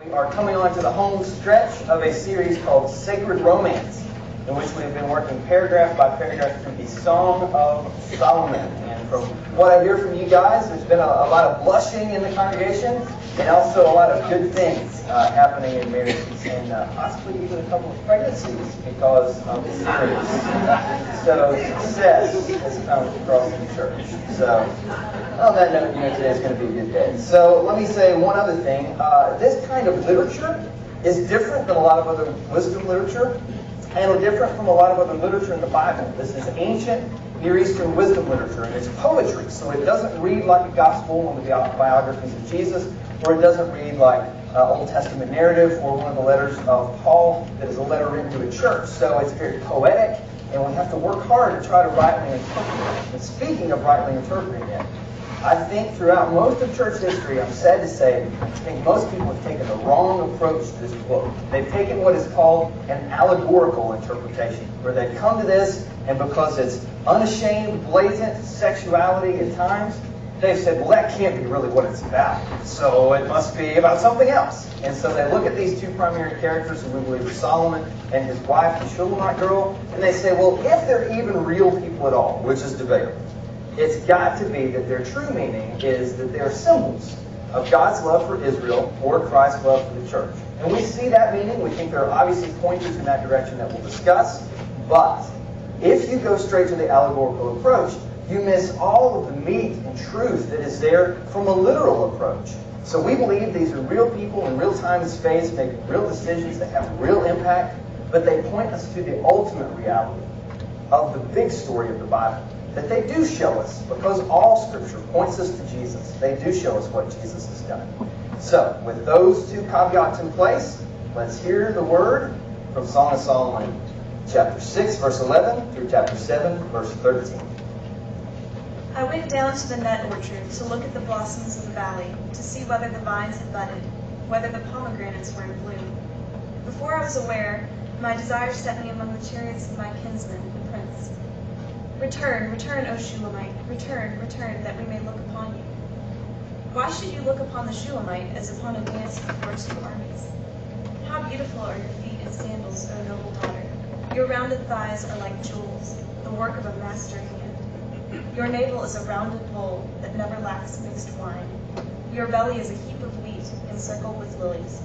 We are coming on to the home stretch of a series called Sacred Romance, in which we've been working paragraph by paragraph through the Song of Solomon. And from what I hear from you guys, there's been a lot of blushing in the congregation, and also a lot of good things happening in marriages, and possibly even a couple of pregnancies because of the series. So success has come across the church. So on that note, today's going to be a good day. So let me say one other thing. This kind of literature is different than a lot of other wisdom literature, and different from a lot of other literature in the Bible. This is ancient Near Eastern wisdom literature, and it's poetry, so it doesn't read like a gospel, one of the biographies of Jesus, or it doesn't read like Old Testament narrative or one of the letters of Paul that is a letter written to a church. So it's very poetic, and we have to work hard to try to rightly interpret it. And speaking of rightly interpreting it, I think throughout most of church history, I'm sad to say, I think most people have taken the wrong approach to this book. They've taken what is called an allegorical interpretation, where they come to this, and because it's unashamed, blatant sexuality at times, they've said, well, that can't be really what it's about, so it must be about something else. And so they look at these two primary characters, who we believe are Solomon and his wife, the Shulamite girl, and they say, well, if they're even real people at all, which is debatable, it's got to be that their true meaning is that they're symbols of God's love for Israel or Christ's love for the church. And we see that meaning. We think there are obviously pointers in that direction that we'll discuss. But if you go straight to the allegorical approach, you miss all of the meat and truth that is there from a literal approach. So we believe these are real people in real time and space making real decisions that have real impact, but they point us to the ultimate reality of the big story of the Bible. That they do show us, because all Scripture points us to Jesus. They do show us what Jesus has done. So, with those two caveats in place, let's hear the word from Song of Solomon, chapter 6, verse 11, through chapter 7, verse 13. I went down to the nut orchard to look at the blossoms of the valley, to see whether the vines had budded, whether the pomegranates were in bloom. Before I was aware, my desire set me among the chariots of my kinsman, the prince. Return, return, O Shulamite, return, return, that we may look upon you. Why should you look upon the Shulamite as upon a dance before two armies? How beautiful are your feet in sandals, O noble daughter. Your rounded thighs are like jewels, the work of a master hand. Your navel is a rounded bowl that never lacks mixed wine. Your belly is a heap of wheat encircled with lilies.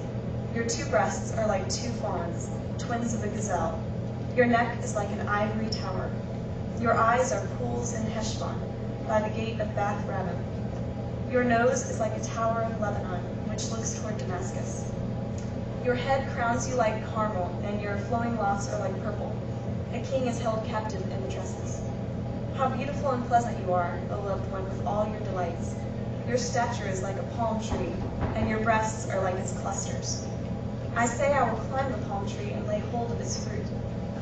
Your two breasts are like two fawns, twins of a gazelle. Your neck is like an ivory tower. Your eyes are pools in Heshbon, by the gate of Bath Rabbim. Your nose is like a tower of Lebanon, which looks toward Damascus. Your head crowns you like Carmel, and your flowing locks are like purple. A king is held captive in the tresses. How beautiful and pleasant you are, O loved one, with all your delights. Your stature is like a palm tree, and your breasts are like its clusters. I say I will climb the palm tree and lay hold of its fruit.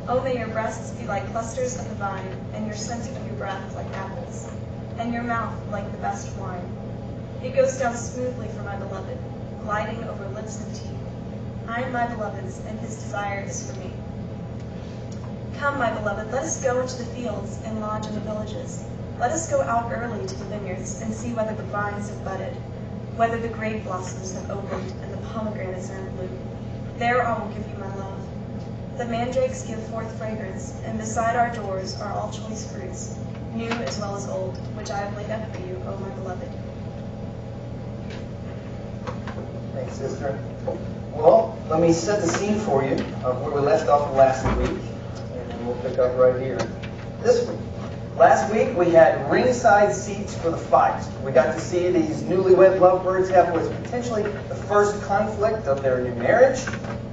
Oh, may your breasts be like clusters of the vine, and your scent of your breath like apples, and your mouth like the best wine. It goes down smoothly for my beloved, gliding over lips and teeth. I am my beloved's, and his desire is for me. Come, my beloved, let us go into the fields and lodge in the villages. Let us go out early to the vineyards and see whether the vines have budded, whether the grape blossoms have opened, and the pomegranates are in bloom. There I will give you my love. The mandrakes give forth fragrance, and beside our doors are all choice fruits, new as well as old, which I have laid up for you, O my beloved. Thanks, sister. Well, let me set the scene for you of where we left off last week, and then we'll pick up right here this week. Last week we had ringside seats for the fight. We got to see these newlywed lovebirds have what's potentially the first conflict of their new marriage,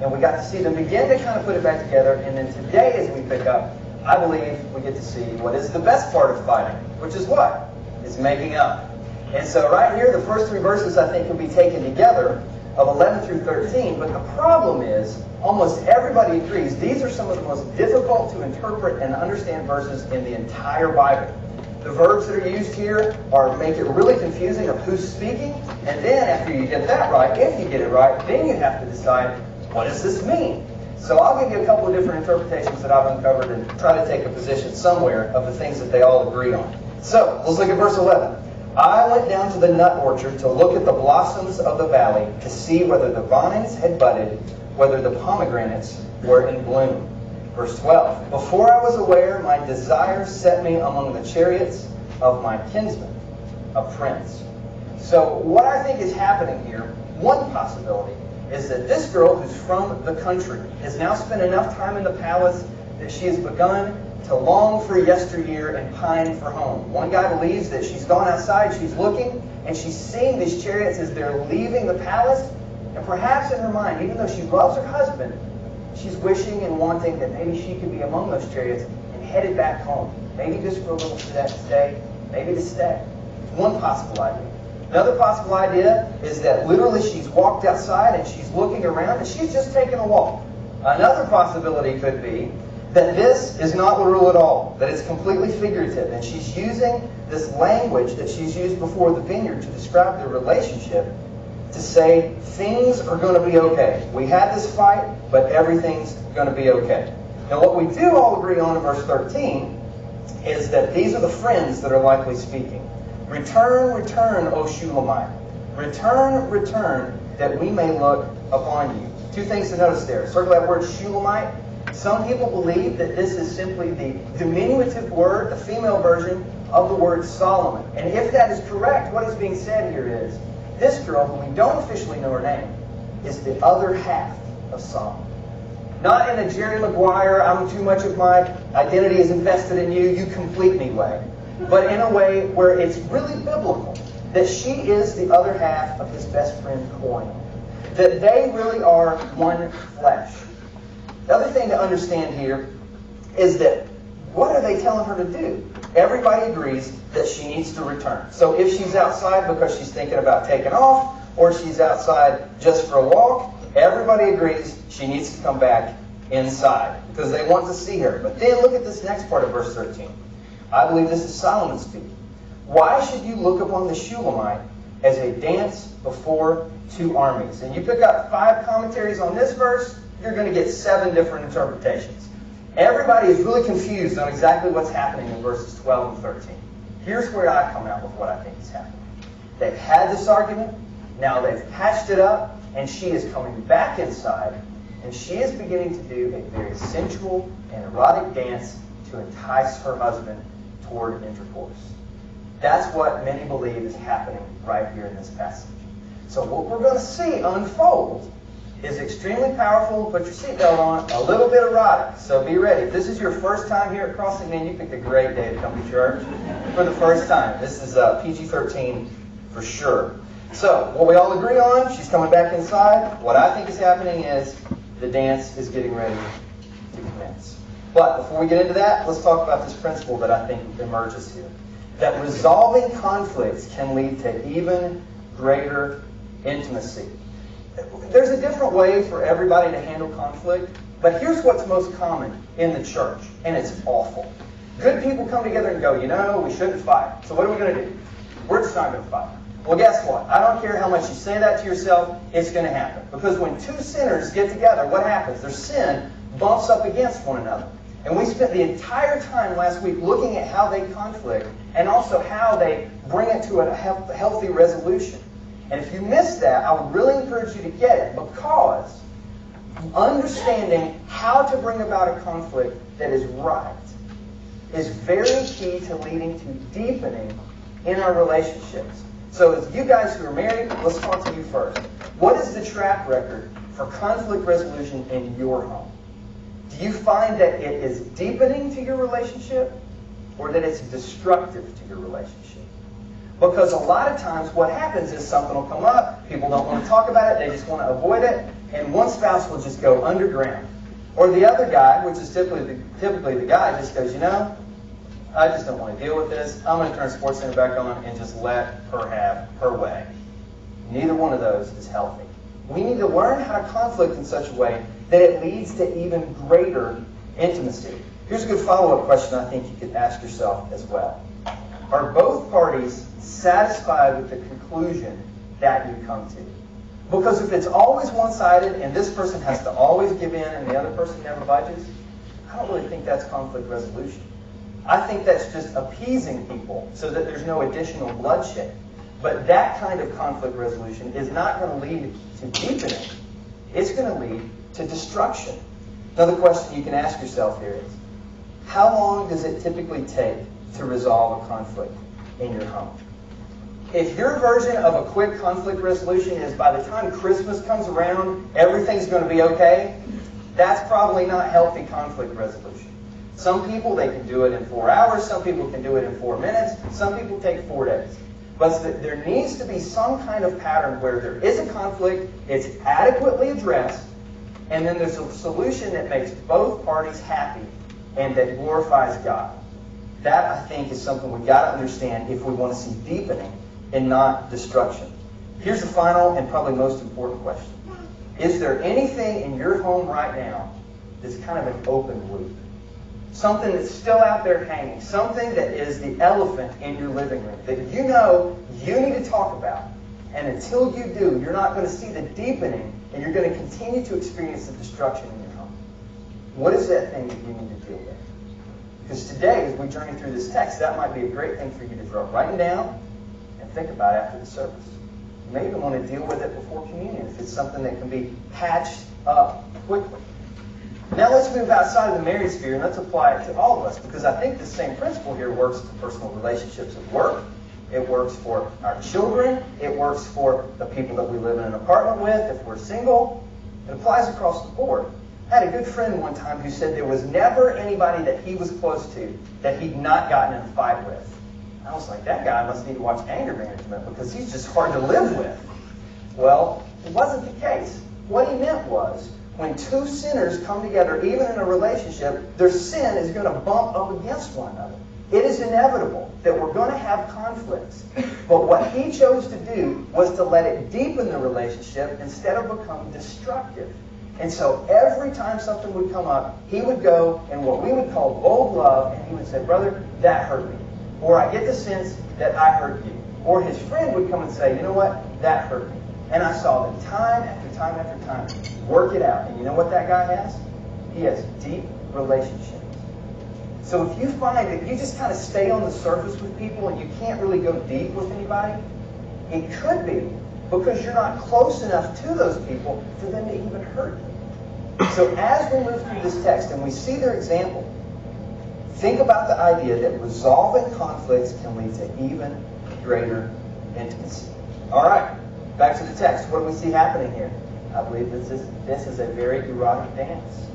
and we got to see them begin to kind of put it back together. And then today, as we pick up, I believe we get to see what is the best part of fighting, which is what? It's making up. And so right here, the first three verses I think can be taken together, of 11 through 13, but the problem is almost everybody agrees these are some of the most difficult to interpret and understand verses in the entire Bible. The verbs that are used here make it really confusing of who's speaking, and then after you get that right, if you get it right, then you have to decide, what does this mean? So I'll give you a couple of different interpretations that I've uncovered and try to take a position somewhere of the things that they all agree on. So let's look at verse 11. I went down to the nut orchard to look at the blossoms of the valley, to see whether the vines had budded, whether the pomegranates were in bloom. Verse 12. Before I was aware, my desire set me among the chariots of my kinsman, a prince. So what I think is happening here, one possibility, is that this girl who's from the country has now spent enough time in the palace that she has begun to long for yesteryear and pine for home. One guy believes that she's gone outside, she's looking, and she's seeing these chariots as they're leaving the palace, and perhaps in her mind, even though she loves her husband, she's wishing and wanting that maybe she could be among those chariots and headed back home. Maybe just for a little stay, maybe to stay. One possible idea. Another possible idea is that literally she's walked outside and she's looking around and she's just taken a walk. Another possibility could be that this is not literal at all, that it's completely figurative, and she's using this language that she's used before the vineyard to describe their relationship, to say things are going to be okay. We had this fight, but everything's going to be okay. Now what we do all agree on in verse 13 is that these are the friends that are likely speaking. Return, return, O Shulamite. Return, return, that we may look upon you. Two things to notice there. Circle that word Shulamite. Some people believe that this is simply the diminutive word, the female version of the word Solomon. And if that is correct, what is being said here is, this girl, who we don't officially know her name, is the other half of Solomon. Not in a Jerry Maguire, I'm too much of my identity is invested in you, you complete me way. But in a way where it's really biblical, that she is the other half of his best friend Coin. That they really are one flesh. The other thing to understand here is that what are they telling her to do? Everybody agrees that she needs to return. So if she's outside because she's thinking about taking off, or she's outside just for a walk, everybody agrees she needs to come back inside because they want to see her. But then look at this next part of verse 13. I believe this is Solomon speaking. Why should you look upon the Shulamite as a dance before two armies? And you pick up 5 commentaries on this verse, you're going to get 7 different interpretations. Everybody is really confused on exactly what's happening in verses 12 and 13. Here's where I come out with what I think is happening. They've had this argument, now they've patched it up, and she is coming back inside, and she is beginning to do a very sensual and erotic dance to entice her husband toward intercourse. That's what many believe is happening right here in this passage. So what we're going to see unfold is extremely powerful. Put your seatbelt on. A little bit erotic. So be ready. If this is your first time here at Crossing, man, you picked a great day to come to church for the first time. This is PG-13 for sure. So what we all agree on, she's coming back inside. What I think is happening is the dance is getting ready to commence. But before we get into that, let's talk about this principle that I think emerges here. That resolving conflicts can lead to even greater intimacy. There's a different way for everybody to handle conflict, but here's what's most common in the church, and it's awful. Good people come together and go, you know, we shouldn't fight. So what are we going to do? We're just not going to fight. Well, guess what? I don't care how much you say that to yourself, it's going to happen. Because when two sinners get together, what happens? Their sin bumps up against one another. And we spent the entire time last week looking at how they conflict and also how they bring it to a healthy resolution. And if you missed that, I would really encourage you to get it, because understanding how to bring about a conflict that is right is very key to leading to deepening in our relationships. So as you guys who are married, let's talk to you first. What is the track record for conflict resolution in your home? Do you find that it is deepening to your relationship, or that it's destructive to your relationship? Because a lot of times what happens is something will come up, people don't want to talk about it, they just want to avoid it, and one spouse will just go underground. Or the other guy, which is typically the guy, just goes, you know, I just don't want to deal with this. I'm going to turn SportsCenter back on and just let her have her way. Neither one of those is healthy. We need to learn how to conflict in such a way that it leads to even greater intimacy. Here's a good follow-up question I think you could ask yourself as well. Are both parties satisfied with the conclusion that you come to? Because if it's always one-sided and this person has to always give in and the other person never budges, I don't really think that's conflict resolution. I think that's just appeasing people so that there's no additional bloodshed. But that kind of conflict resolution is not going to lead to deepening. It's going to lead to destruction. Another question you can ask yourself here is, how long does it typically take to resolve a conflict in your home? If your version of a quick conflict resolution is by the time Christmas comes around, everything's going to be okay, that's probably not healthy conflict resolution. Some people, they can do it in 4 hours. Some people can do it in 4 minutes. Some people take 4 days. But there needs to be some kind of pattern where there is a conflict, it's adequately addressed, and then there's a solution that makes both parties happy and that glorifies God. That, I think, is something we've got to understand if we want to see deepening and not destruction. Here's the final and probably most important question. Is there anything in your home right now that's kind of an open wound? Something that's still out there hanging. Something that is the elephant in your living room that you know you need to talk about. And until you do, you're not going to see the deepening and you're going to continue to experience the destruction in your home. What is that thing that you need to deal with? Because today, as we journey through this text, that might be a great thing for you to write it down and think about after the service. You may even want to deal with it before communion if it's something that can be patched up quickly. Now let's move outside of the married sphere and let's apply it to all of us, because I think the same principle here works for personal relationships at work. It works for our children. It works for the people that we live in an apartment with if we're single. It applies across the board. I had a good friend one time who said there was never anybody that he was close to that he'd not gotten in a fight with. I was like, that guy must need to watch anger management because he's just hard to live with. Well, it wasn't the case. What he meant was, when two sinners come together, even in a relationship, their sin is going to bump up against one another. It is inevitable that we're going to have conflicts. But what he chose to do was to let it deepen the relationship instead of become destructive. And so every time something would come up, he would go in what we would call bold love, and he would say, brother, that hurt me. Or I get the sense that I hurt you. Or his friend would come and say, you know what, that hurt me. And I saw them time after time after time work it out. And you know what that guy has? He has deep relationships. So if you find that you just kind of stay on the surface with people and you can't really go deep with anybody, it could be because you're not close enough to those people for them to even hurt you. So as we move through this text and we see their example, think about the idea that resolving conflicts can lead to even greater intimacy. All right, back to the text. What do we see happening here? I believe this is a very erotic dance.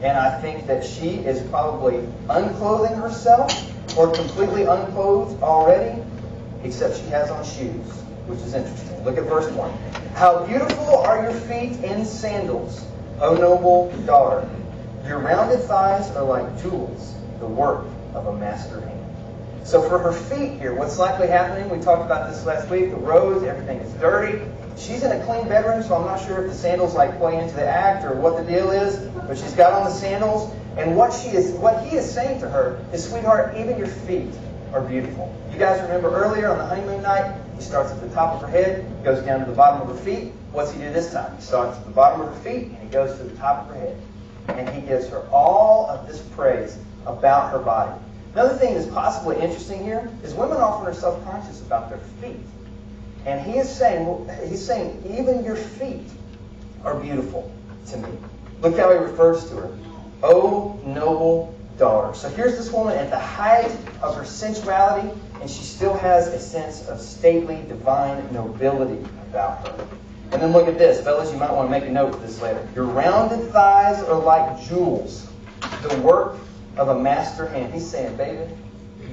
And I think that she is probably unclothing herself or completely unclothed already, except she has on shoes, which is interesting. Look at verse 1. How beautiful are your feet in sandals, O noble daughter. Your rounded thighs are like jewels, the work of a master hand. So for her feet here, what's likely happening, we talked about this last week, the roads, everything is dirty. She's in a clean bedroom, so I'm not sure if the sandals like play into the act or what the deal is, but she's got on the sandals. And what he is saying to her is, sweetheart, even your feet are beautiful. You guys remember earlier on the honeymoon night, he starts at the top of her head, goes down to the bottom of her feet. What's he do this time? He starts at the bottom of her feet, and he goes to the top of her head. And he gives her all of this praise about her body. Another thing that's possibly interesting here is women often are self-conscious about their feet. And he's saying, even your feet are beautiful to me. Look how he refers to her. O noble daughter. So here's this woman at the height of her sensuality, and she still has a sense of stately, divine nobility about her. And then look at this. Fellas, you might want to make a note of this later. Your rounded thighs are like jewels, the work of a master hand. He's saying, baby,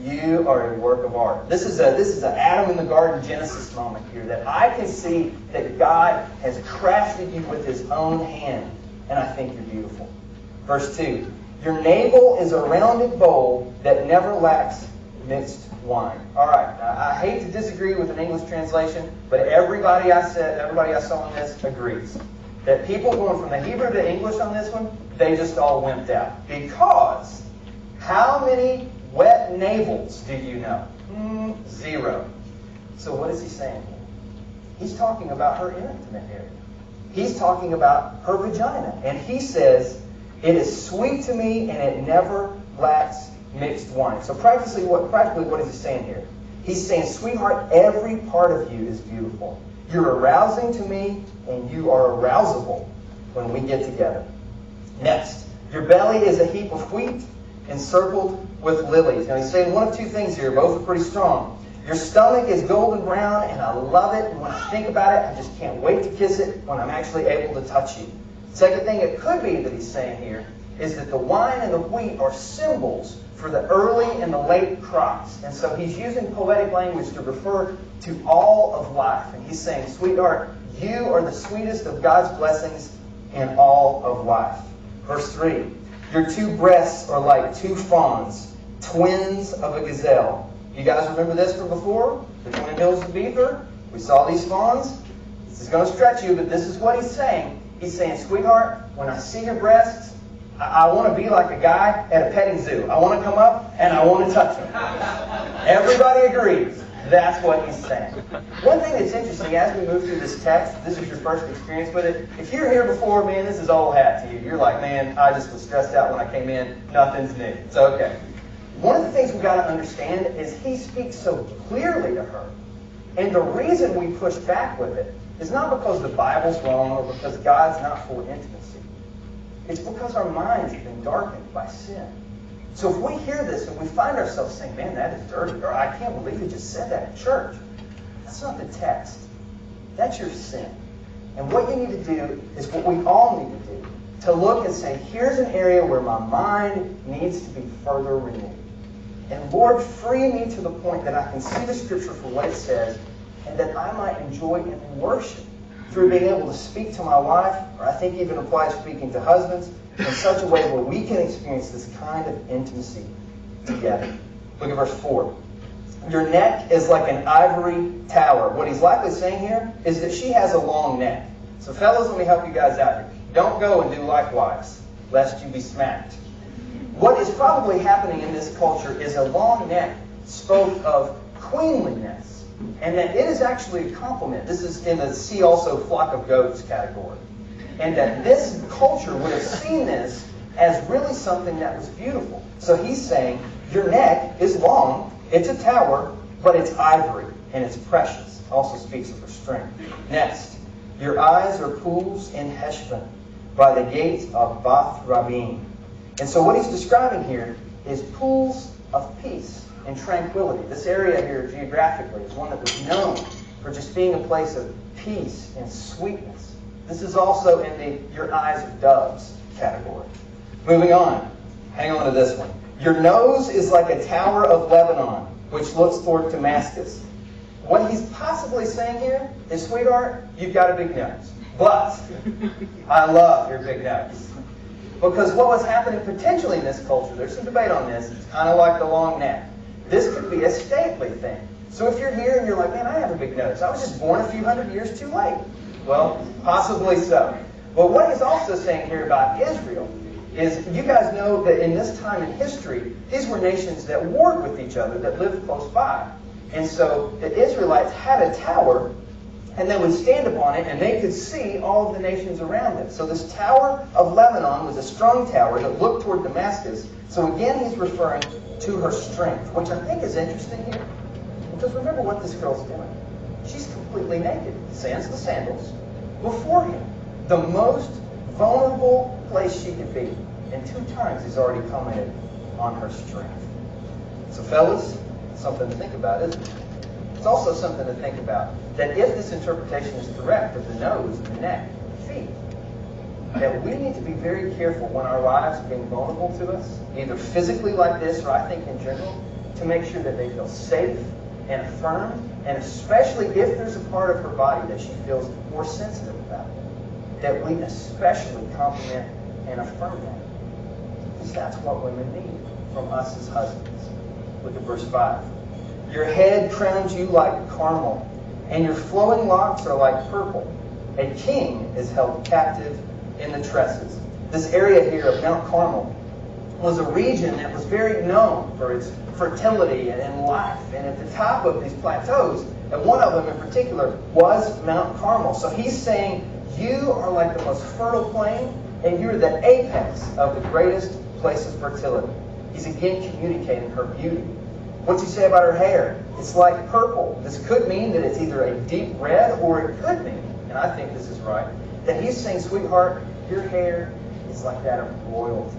you are a work of art. This is an Adam in the Garden Genesis moment here, that I can see that God has crafted you with his own hand, and I think you're beautiful. Verse 2, your navel is a rounded bowl that never lacks mixed wine. All right, now, I hate to disagree with an English translation, but everybody I saw on this agrees that people going from the Hebrew to English on this one, they just all wimped out. Because how many wet navels do you know? 0. So what is he saying here? He's talking about her intimate area. He's talking about her vagina. And he says, it is sweet to me and it never lacks mixed wine. So practically what is he saying here? He's saying, sweetheart, every part of you is beautiful. You're arousing to me, and you are arousable when we get together. Next, your belly is a heap of wheat encircled with lilies. Now he's saying one of two things here. Both are pretty strong. Your stomach is golden brown, and I love it. And when I think about it, I just can't wait to kiss it when I'm actually able to touch you. Second thing it could be that he's saying here is that the wine and the wheat are symbols for the early and the late crops. And so he's using poetic language to refer to all of life. And he's saying, sweetheart, you are the sweetest of God's blessings in all of life. Verse 3, your two breasts are like two fawns, twins of a gazelle. You guys remember this from before? The Twin Hills of Beaver? We saw these fawns. This is going to stretch you, but this is what he's saying. He's saying, sweetheart, when I see your breasts, I want to be like a guy at a petting zoo. I want to come up and I want to touch them. Everybody agrees. That's what he's saying. One thing that's interesting, as we move through this text, this is your first experience with it. If you're here before, man, this is old hat to you. You're like, man, I just was stressed out when I came in. Nothing's new. It's okay. One of the things we've got to understand is he speaks so clearly to her. And the reason we push back with it is not because the Bible's wrong or because God's not full of intimacy. It's because our minds have been darkened by sin. So if we hear this and we find ourselves saying, man, that is dirty, or I can't believe you just said that in church, that's not the text. That's your sin. And what you need to do is what we all need to do, to look and say, here's an area where my mind needs to be further renewed. And Lord, free me to the point that I can see the Scripture for what it says, and that I might enjoy and worship through being able to speak to my wife, or I think even applies speaking to husbands, in such a way where we can experience this kind of intimacy together. Look at verse 4. Your neck is like an ivory tower. What he's likely saying here is that she has a long neck. So fellas, let me help you guys out here. Don't go and do likewise, lest you be smacked. What is probably happening in this culture is a long neck spoke of queenliness, and that it is actually a compliment. This is in the see also flock of goats category. And that this culture would have seen this as really something that was beautiful. So he's saying, your neck is long, it's a tower, but it's ivory, and it's precious. Also speaks of her strength. Next, your eyes are pools in Heshbon, by the gates of Bath Rabbim. And so what he's describing here is pools of peace and tranquility. This area here geographically is one that was known for just being a place of peace and sweetness. This is also in the your eyes are doves category. Moving on. Hang on to this one. Your nose is like a tower of Lebanon, which looks toward Damascus. What he's possibly saying here is, sweetheart, you've got a big nose. But I love your big nose. Because what was happening potentially in this culture, there's some debate on this, it's kind of like the long neck. This could be a stately thing. So if you're here and you're like, man, I have a big nose. I was just born a few hundred years too late. Well, possibly so. But what he's also saying here about Israel is, you guys know that in this time in history, these were nations that warred with each other, that lived close by. And so the Israelites had a tower, and they would stand upon it, and they could see all of the nations around them. So this Tower of Lebanon was a strong tower that looked toward Damascus. So again, he's referring to her strength, which I think is interesting here. Because remember what this girl's doing. She's completely naked, sans the sandals, before him. The most vulnerable place she could be. And 2 times he's already commented on her strength. So fellas, something to think about, isn't it? It's also something to think about, that if this interpretation is correct of the nose, the neck, the feet, that we need to be very careful when our lives are being vulnerable to us, either physically like this or I think in general, to make sure that they feel safe and affirmed, and especially if there's a part of her body that she feels more sensitive about, that we especially compliment and affirm that. Because that's what women need from us as husbands. Look at verse 5. Your head crowns you like carmel, and your flowing locks are like purple. A king is held captive in the tresses. This area here of Mount Carmel was a region that was very known for its fertility and life. And at the top of these plateaus, and one of them in particular, was Mount Carmel. So he's saying, you are like the most fertile plain, and you're the apex of the greatest place of fertility. He's again communicating her beauty. What'd you say about her hair? It's like purple. This could mean that it's either a deep red, or it could mean, and I think this is right, that he's saying, sweetheart, your hair is like that of royalty.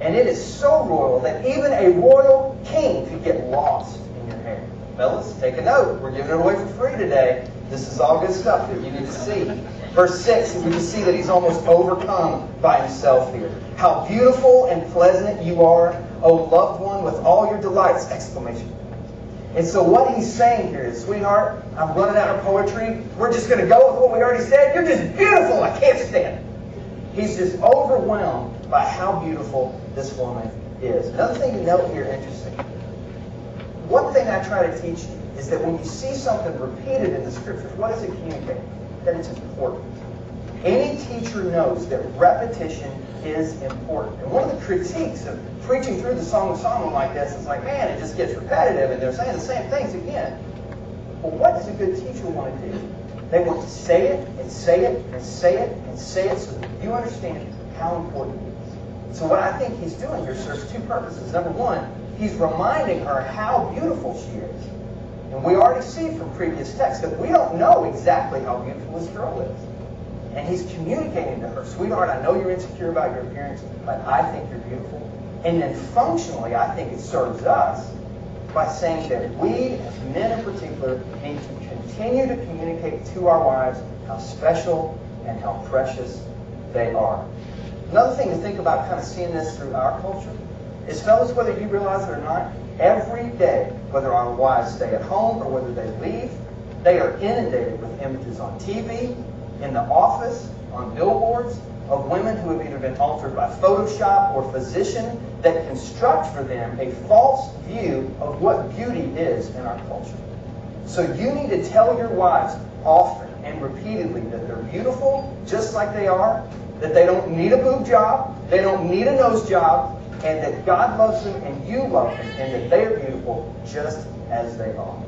And it is so royal that even a royal king could get lost in your hair. Fellas, take a note. We're giving it away for free today. This is all good stuff that you need to see. Verse 6, we can see that he's almost overcome by himself here. How beautiful and pleasant you are, O loved one, with all your delights! Exclamation. And so what he's saying here is, sweetheart, I'm running out of poetry. We're just going to go with what we already said. You're just beautiful. I can't stand it. He's just overwhelmed by how beautiful this woman is. Another thing to note here, interesting. One thing I try to teach you is that when you see something repeated in the Scriptures, what does it communicate? That it's important. Any teacher knows that repetition is important. And one of the critiques of preaching through the Song of Solomon like this is like, man, it just gets repetitive and they're saying the same things again. Well, what does a good teacher want to do? They want to say it and say it and say it and say it so that you understand how important it is. So what I think he's doing here serves two purposes. Number one, he's reminding her how beautiful she is. And we already see from previous texts that we don't know exactly how beautiful this girl is. And he's communicating to her, sweetheart, I know you're insecure about your appearance, but I think you're beautiful. And then functionally, I think it serves us by saying that we, as men in particular, need to continue to communicate to our wives how special and how precious they are. Another thing to think about, kind of seeing this through our culture, is, fellas, whether you realize it or not, every day, whether our wives stay at home or whether they leave, they are inundated with images on TV, in the office, on billboards, of women who have either been altered by Photoshop or physician that construct for them a false view of what beauty is in our culture. So you need to tell your wives often and repeatedly that they're beautiful just like they are, that they don't need a boob job, they don't need a nose job, and that God loves them and you love them, and that they are beautiful just as they are.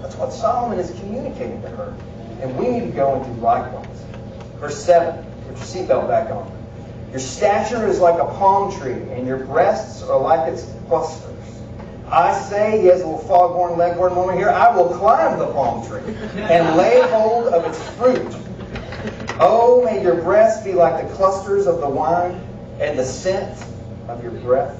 That's what Solomon is communicating to her. And we need to go and do likewise. Verse 7, put your seatbelt back on. Your stature is like a palm tree, and your breasts are like its clusters. I say, he has a little foghorn leghorn moment here, I will climb the palm tree and lay hold of its fruit. Oh, may your breasts be like the clusters of the wine, and the scent of your breath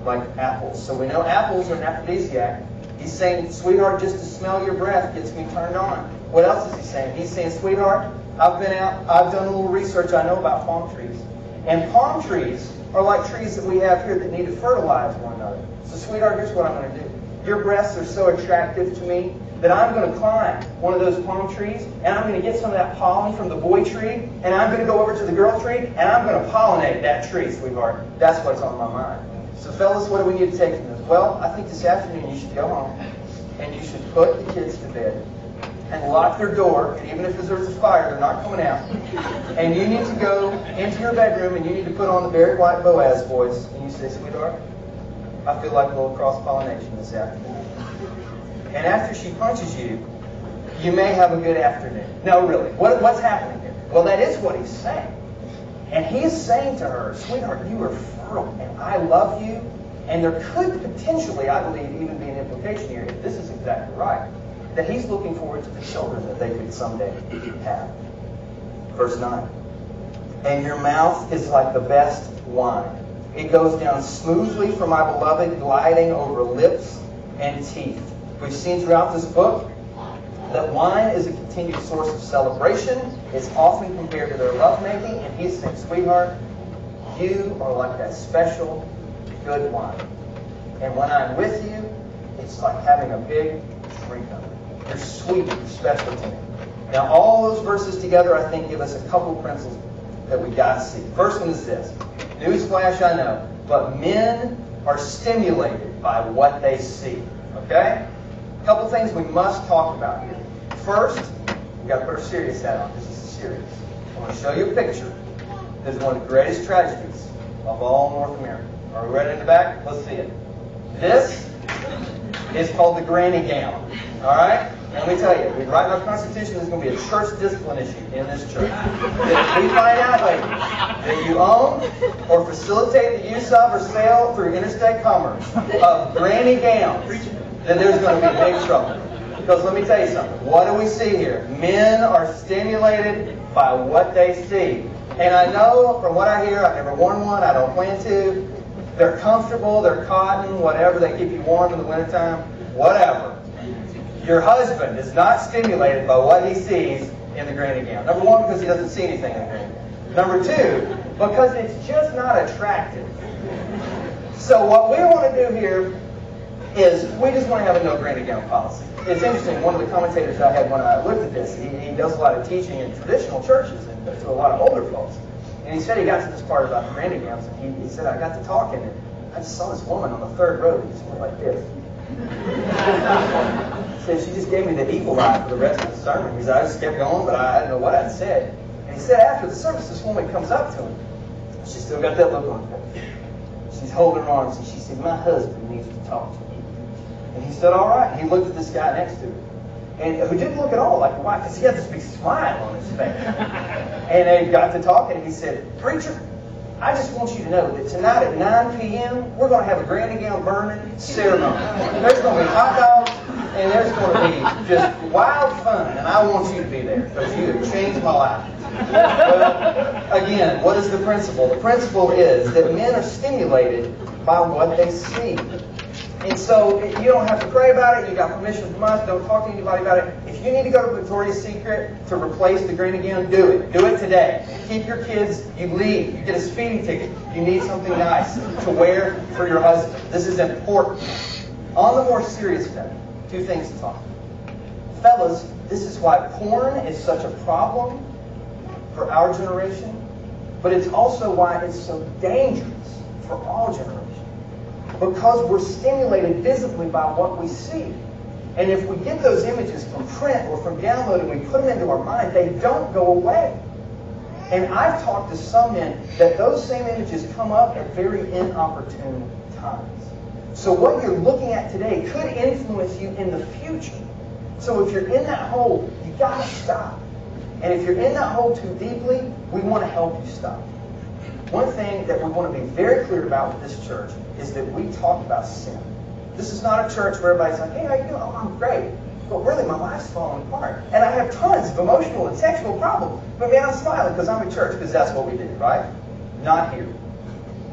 like apples. So we know apples are an aphrodisiac. He's saying, sweetheart, just to smell your breath gets me turned on. What else is he saying? He's saying, sweetheart, I've been out, I've done a little research, I know about palm trees. And palm trees are like trees that we have here that need to fertilize one another. So sweetheart, here's what I'm going to do. Your breasts are so attractive to me that I'm going to climb one of those palm trees, and I'm going to get some of that pollen from the boy tree, and I'm going to go over to the girl tree, and I'm going to pollinate that tree, sweetheart. That's what's on my mind. So fellas, what do we need to take from this? Well, I think this afternoon you should go home, and you should put the kids to bed, and lock their door, and even if there's a fire, they're not coming out. And you need to go into your bedroom, and you need to put on the Barry White Boaz voice, and you say, sweetheart, I feel like a little cross-pollination this afternoon. And after she punches you, you may have a good afternoon. No, really. What's happening here? Well, that is what he's saying. And he is saying to her, sweetheart, you are fertile, and I love you. And there could potentially, I believe, even be an implication here, if this is exactly right, that he's looking forward to the children that they could someday have. Verse 9. And your mouth is like the best wine. It goes down smoothly for my beloved, gliding over lips and teeth. We've seen throughout this book that wine is a continued source of celebration. It's often compared to their lovemaking, and he's saying, sweetheart, you are like that special, good wine. And when I'm with you, it's like having a big drink of it. You're sweet, you're special to me. Now, all those verses together, I think, give us a couple principles that we got to see. First one is this. Newsflash, I know, but men are stimulated by what they see. Okay? A couple things we must talk about here. First, we've got to put our serious hat on. This is serious. I want to show you a picture. This is one of the greatest tragedies of all North America. Are we ready in the back? Let's see it. This is called the granny gown. All right? Let me tell you, we write in our Constitution there's going to be a church discipline issue in this church. If we find out later that you own or facilitate the use of or sale through interstate commerce of granny gowns, then there's going to be big trouble. Because let me tell you something. What do we see here? Men are stimulated by what they see. And I know from what I hear, I've never worn one, I don't plan to. They're comfortable, they're cotton, whatever, they keep you warm in the wintertime, whatever. Your husband is not stimulated by what he sees in the granny gown. Number one, because he doesn't see anything in the granny gown. Number two, because it's just not attractive. So what we want to do here is we just want to have a no granny gown policy. It's interesting, one of the commentators I had when I looked at this, he does a lot of teaching in traditional churches and to a lot of older folks. And he said he got to this part about the granny gowns, and he said, I got to talking, and I just saw this woman on the third row who just went like this. He said, she just gave me the evil eye for the rest of the sermon. He said, I just kept going, but I didn't know what I'd said. And he said after the service, this woman comes up to him. She's still got that look on her face. She's holding her arms, and she said, my husband needs to talk to you. And he said, all right. And he looked at this guy next to him, and who didn't look at all like a wife, because he had this big smile on his face. And they got to talking, and he said, preacher, I just want you to know that tonight at 9 p.m., we're going to have a granny gown burning ceremony. There's going to be hot dogs, and there's going to be just wild fun, and I want you to be there, because you have changed my life. Well, again, what is the principle? The principle is that men are stimulated by what they see. And so you don't have to pray about it. You got permission from us. Don't talk to anybody about it. If you need to go to Victoria's Secret to replace the granny gown, do it. Do it today. Keep your kids. You leave. You get a speeding ticket. You need something nice to wear for your husband. This is important. On the more serious note, two things to talk about. Fellas, this is why porn is such a problem for our generation, but it's also why it's so dangerous for all generations. Because we're stimulated visibly by what we see. And if we get those images from print or from download and we put them into our mind, they don't go away. And I've talked to some men that those same images come up at very inopportune times. So what you're looking at today could influence you in the future. So if you're in that hole, you got to stop. And if you're in that hole too deeply, we want to help you stop. One thing that we want to be very clear about with this church is that we talk about sin. This is not a church where everybody's like, hey, how you doing? Oh, I'm great. But really, my life's falling apart. And I have tons of emotional and sexual problems. But man, I'm smiling because I'm in church, because that's what we do, right? Not here.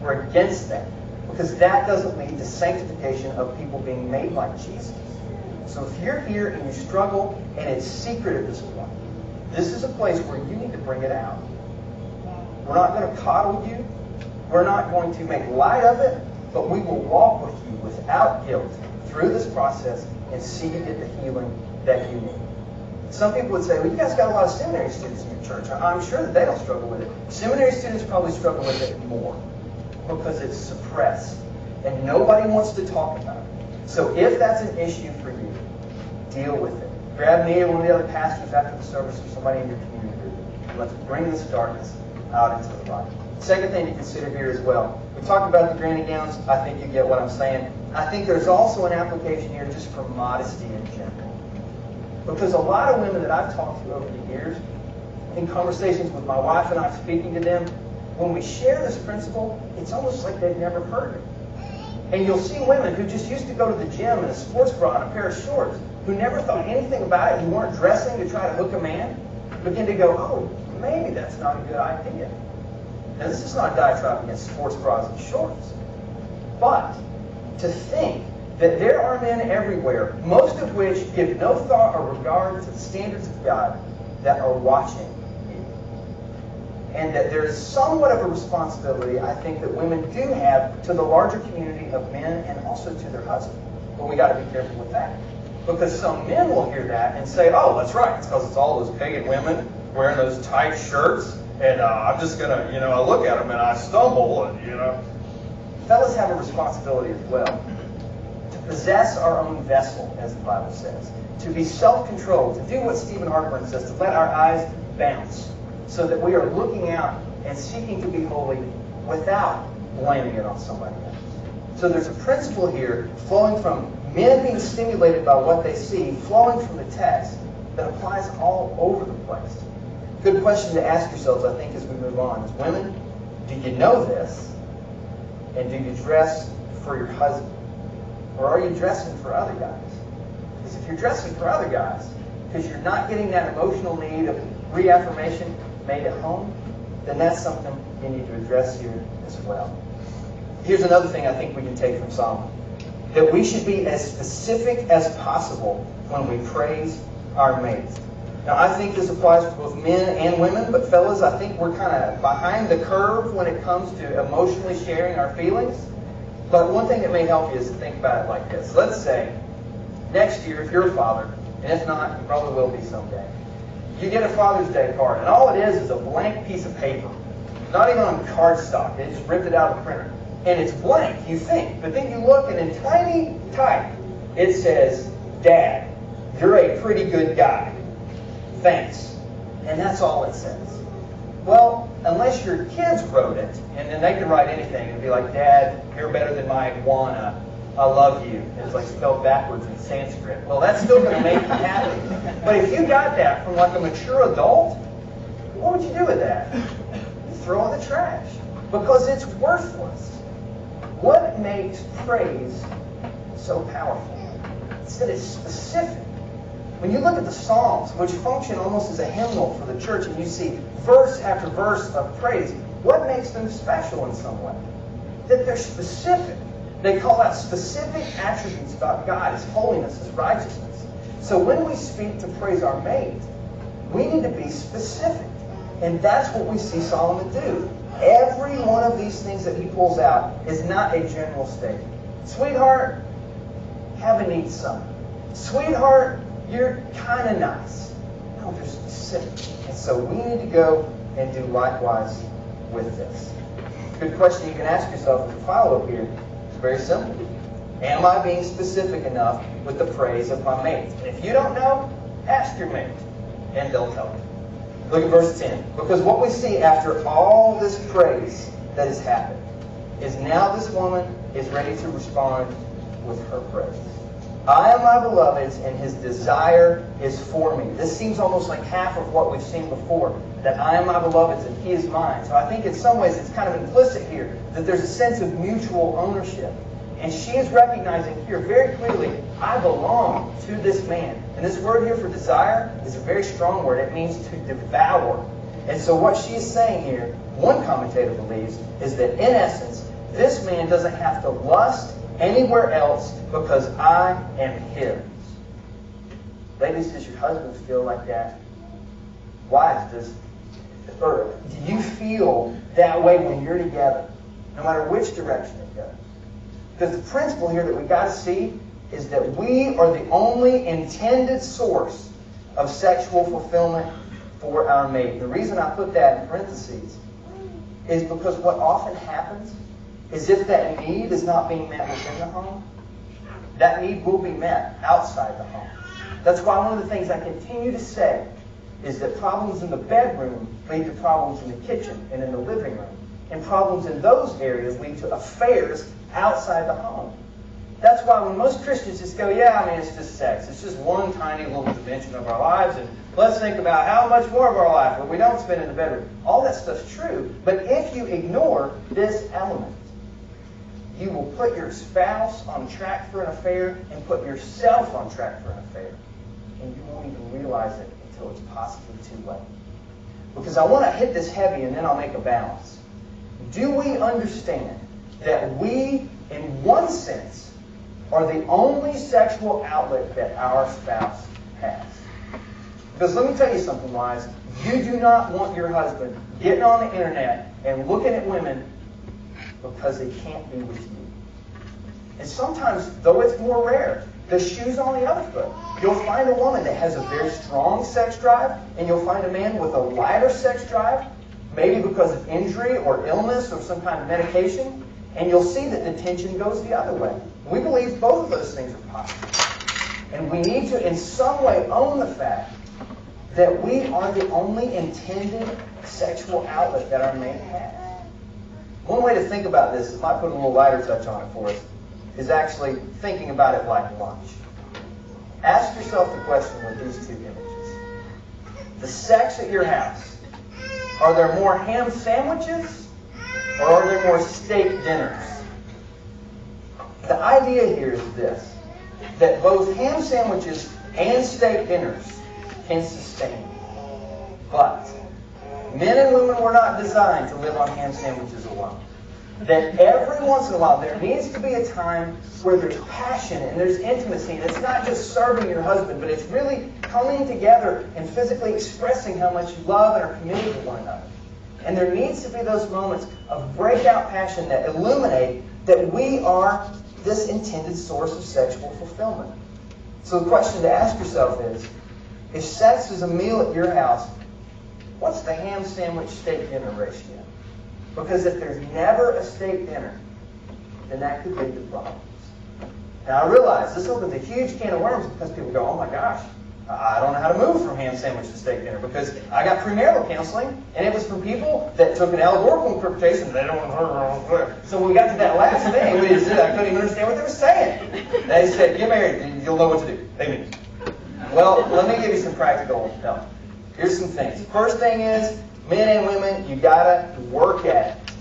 We're against that. Because that doesn't lead to sanctification of people being made like Jesus. So if you're here and you struggle and it's secret at this point, this is a place where you need to bring it out. We're not going to coddle you. We're not going to make light of it, but we will walk with you without guilt through this process and see you get the healing that you need. Some people would say, well, you guys got a lot of seminary students in your church. I'm sure that they don't struggle with it. Seminary students probably struggle with it more because it's suppressed and nobody wants to talk about it. So if that's an issue for you, deal with it. Grab me or one of the other pastors after the service or somebody in your community group. Let's bring this darkness out into the light. Second thing to consider here as well. We talked about the granny gowns. I think you get what I'm saying. I think there's also an application here just for modesty in general. Because a lot of women that I've talked to over the years, in conversations with my wife and I speaking to them, when we share this principle, it's almost like they've never heard it. And you'll see women who just used to go to the gym in a sports bra and a pair of shorts, who never thought anything about it, who weren't dressing to try to hook a man, begin to go, oh, maybe that's not a good idea. Now, this is not a diatribe against sports bras and shorts. But to think that there are men everywhere, most of which give no thought or regard to the standards of God, that are watching you. And that there is somewhat of a responsibility, I think, that women do have to the larger community of men and also to their husbands. But we got to be careful with that. Because some men will hear that and say, oh, that's right, it's because it's all those pagan women wearing those tight shirts, and I'm just going to, I look at them and I stumble, and, Fellas have a responsibility as well to possess our own vessel, as the Bible says, to be self-controlled, to do what Stephen Hartburn says, to let our eyes bounce, so that we are looking out and seeking to be holy without blaming it on somebody else. So there's a principle here flowing from men being stimulated by what they see, flowing from the text, that applies all over the place. Good question to ask yourselves, I think, as we move on, is women, do you know this? And do you dress for your husband? Or are you dressing for other guys? Because if you're dressing for other guys, because you're not getting that emotional need of reaffirmation made at home, then that's something you need to address here as well. Here's another thing I think we can take from Solomon. That we should be as specific as possible when we praise our mates. Now, I think this applies to both men and women, but fellas, I think we're kind of behind the curve when it comes to emotionally sharing our feelings. But one thing that may help you is to think about it like this. Let's say, next year, if you're a father, and if not, you probably will be someday, you get a Father's Day card, and all it is a blank piece of paper. Not even on cardstock. They just ripped it out of the printer. And it's blank, you think. But then you look, and in tiny type, it says, Dad, you're a pretty good guy. Thanks. And that's all it says. Well, unless your kids wrote it, and then they could write anything. It'd be like, Dad, you're better than my iguana. I love you. And it's like spelled backwards in Sanskrit. Well, that's still going to make you happy. But if you got that from like a mature adult, what would you do with that? You throw it in the trash. Because it's worthless. What makes praise so powerful? It's that it's specific. When you look at the Psalms, which function almost as a hymnal for the church, and you see verse after verse of praise, what makes them special in some way? That they're specific. They call out specific attributes about God, His holiness, His righteousness. So when we speak to praise our mate, we need to be specific. And that's what we see Solomon do. Every one of these things that he pulls out is not a general statement. Sweetheart, have a neat son. Sweetheart, you're kind of nice. No, they're specific. And so we need to go and do likewise with this. Good question you can ask yourself as a follow-up here. It's very simple. Am I being specific enough with the praise of my mate? And if you don't know, ask your mate, and they'll tell you. Look at verse 10. Because what we see after all this praise that has happened is now this woman is ready to respond with her praise. I am my beloved's, and his desire is for me. This seems almost like half of what we've seen before, that I am my beloved's and he is mine. So I think in some ways it's kind of implicit here that there's a sense of mutual ownership. And she is recognizing here very clearly, I belong to this man. And this word here for desire is a very strong word. It means to devour. And so what she is saying here, one commentator believes, is that in essence, this man doesn't have to lust anywhere else because I am his. Ladies, does your husband feel like that? Wives, do you feel that way when you're together, no matter which direction it goes? Because the principle here that we got to see is that we are the only intended source of sexual fulfillment for our mate. The reason I put that in parentheses is because what often happens is if that need is not being met within the home, that need will be met outside the home. That's why one of the things I continue to say is that problems in the bedroom lead to problems in the kitchen and in the living room. And problems in those areas lead to affairs outside the home. That's why when most Christians just go, yeah, I mean, it's just sex. It's just one tiny little dimension of our lives, and let's think about how much more of our life that we don't spend in the bedroom. All that stuff's true. But if you ignore this element, you will put your spouse on track for an affair and put yourself on track for an affair. And you won't even realize it until it's possibly too late. Because I want to hit this heavy and then I'll make a balance. Do we understand that we, in one sense, are the only sexual outlet that our spouse has? Because let me tell you something, wives. You do not want your husband getting on the internet and looking at women because they can't be with you. And sometimes, though it's more rare, the shoe's on the other foot. You'll find a woman that has a very strong sex drive, and you'll find a man with a lighter sex drive, maybe because of injury or illness or some kind of medication, and you'll see that the tension goes the other way. We believe both of those things are possible. And we need to, in some way, own the fact that we are the only intended sexual outlet that our mate has. One way to think about this, it might put a little lighter touch on it for us, is actually thinking about it like lunch. Ask yourself the question with these two images. The sex at your house, are there more ham sandwiches Or are there more steak dinners? The idea here is this, that both ham sandwiches and steak dinners can sustain. But men and women were not designed to live on ham sandwiches alone. That every once in a while there needs to be a time where there's passion and there's intimacy. And it's not just serving your husband, but it's really coming together and physically expressing how much you love and are committed to one another. And there needs to be those moments of breakout passion that illuminate that we are this intended source of sexual fulfillment. So the question to ask yourself is, if sex is a meal at your house, what's the ham sandwich steak dinner ratio? Because if there's never a steak dinner, then that could lead to problems. Now I realize this opens a huge can of worms because people go, oh my gosh, I don't know how to move from ham sandwich to steak dinner because I got premarital counseling and it was from people that took an allegorical interpretation and they don't want to. So when we got to that last thing, I couldn't even understand what they were saying. They said, get married and you'll know what to do. Amen. Well, let me give you some practical help. Here's some things. First thing is, men and women, you gotta work at it.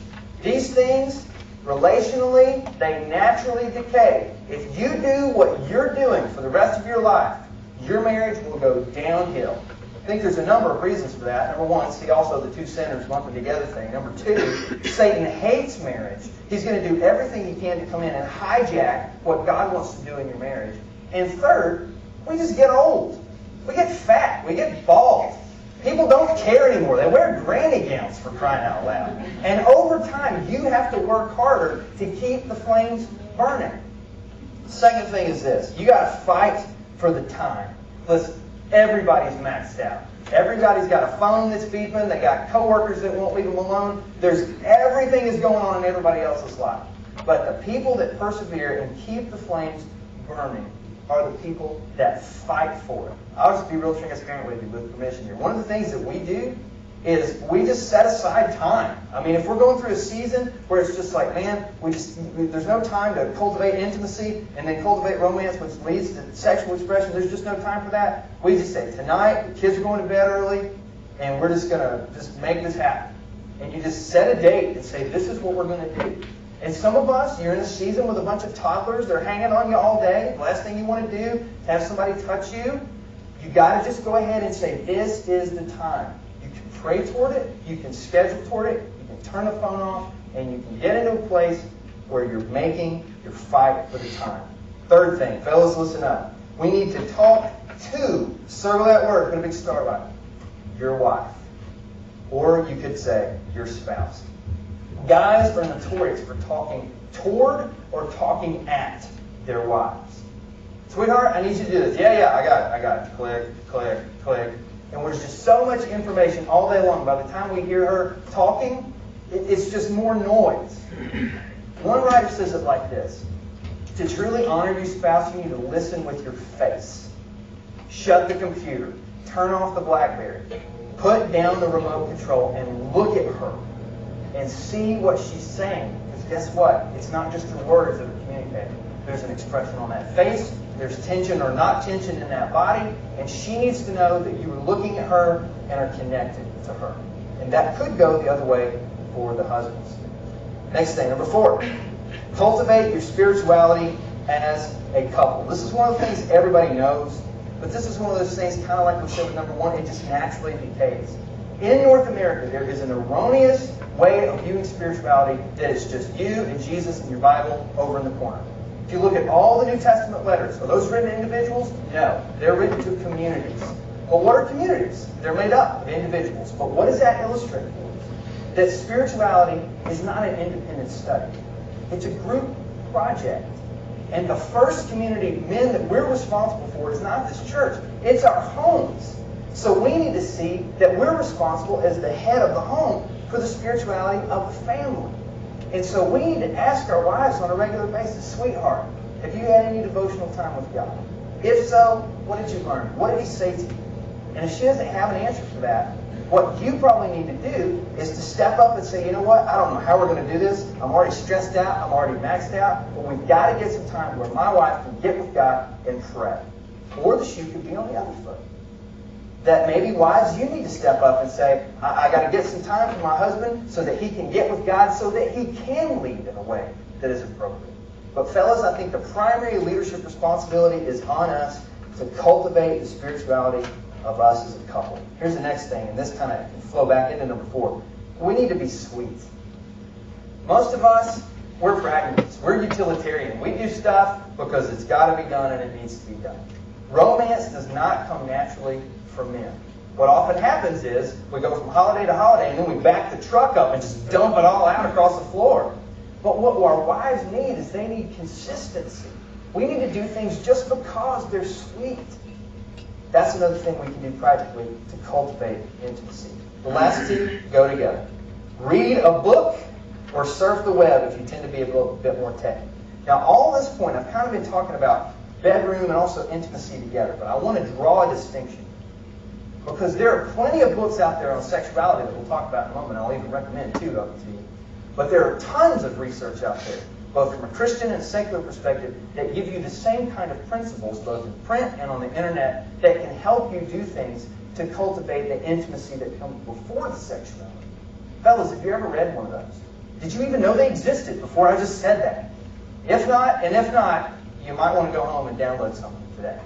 These things, relationally, they naturally decay. If you do what you're doing for the rest of your life, your marriage will go downhill. I think there's a number of reasons for that. Number one, see also the two sinners lumping together thing. Number two, Satan hates marriage. He's going to do everything he can to come in and hijack what God wants to do in your marriage. And third, we just get old. We get fat. We get bald. People don't care anymore. They wear granny gowns for crying out loud. And over time, you have to work harder to keep the flames burning. Second thing is this. You got to fight for the time. Listen, everybody's maxed out. Everybody's got a phone that's beeping. They got coworkers that won't leave them alone. Everything is going on in everybody else's life. But the people that persevere and keep the flames burning are the people that fight for it. I'll just be real transparent with you with permission here. One of the things that we do is we just set aside time. I mean, if we're going through a season where it's just like, man, there's no time to cultivate intimacy and then cultivate romance, which leads to sexual expression. There's just no time for that. We just say, tonight, the kids are going to bed early, and we're just going to just make this happen. And you just set a date and say, this is what we're going to do. And some of us, you're in a season with a bunch of toddlers. They're hanging on you all day. The last thing you want to do is have somebody touch you. You got to just go ahead and say, this is the time. You can pray toward it. You can schedule toward it. You can turn the phone off. And you can get into a place where you're making your fight for the time. Third thing, fellas, listen up. We need to talk to, circle that word, put a big star by it, your wife. Or you could say, your spouse. Guys are notorious for talking toward or talking at their wives. Sweetheart, I need you to do this. Yeah, I got it. Click, click, click. And there's just so much information all day long. By the time we hear her talking, it's just more noise. One writer says it like this. To truly honor your spouse, you need to listen with your face. Shut the computer. Turn off the BlackBerry. Put down the remote control and look at her. And see what she's saying. Because guess what? It's not just her words that are communicating. There's an expression on that face. There's tension or not tension in that body. And she needs to know that you are looking at her and are connected to her. And that could go the other way for the husbands. Next thing, number 4. Cultivate your spirituality as a couple. This is one of the things everybody knows. But this is one of those things, kind of like we said with number 1, it just naturally decays. In North America, there is an erroneous way of viewing spirituality that is just you and Jesus and your Bible over in the corner. If you look at all the New Testament letters, are those written to individuals? No. They're written to communities. But what are communities? They're made up of individuals. But what does that illustrate for us? That spirituality is not an independent study. It's a group project. And the first community, men, that we're responsible for is not this church. It's our homes. So we need to see that we're responsible as the head of the home for the spirituality of the family. And so we need to ask our wives on a regular basis, sweetheart, have you had any devotional time with God? If so, what did you learn? What did He say to you? And if she doesn't have an answer for that, what you probably need to do is to step up and say, you know what, I don't know how we're going to do this. I'm already stressed out. I'm already maxed out. But we've got to get some time where my wife can get with God and pray. Or the shoe could be on the other foot. that maybe wives, you need to step up and say, I got to get some time for my husband so that he can get with God, so that he can lead in a way that is appropriate. But fellas, I think the primary leadership responsibility is on us to cultivate the spirituality of us as a couple. Here's the next thing, and this kind of can flow back into number 4. We need to be sweet. Most of us, we're pragmatists. We're utilitarian. We do stuff because it's got to be done and it needs to be done. Romance does not come naturally for men. What often happens is we go from holiday to holiday and then we back the truck up and just dump it all out across the floor. But what our wives need is they need consistency. We need to do things just because they're sweet. That's another thing we can do practically to cultivate intimacy. The last 2 go together. Read a book or surf the web if you tend to be a little bit more techy. Now, all this point, I've kind of been talking about bedroom and also intimacy together, but I want to draw a distinction. Because there are plenty of books out there on sexuality that we'll talk about in a moment. I'll even recommend 2 of them to you. But there are tons of research out there, both from a Christian and secular perspective, that give you the same kind of principles, both in print and on the internet, that can help you do things to cultivate the intimacy that comes before the sexuality. Fellas, have you ever read one of those? Did you even know they existed before I just said that? If not, you might want to go home and download something today.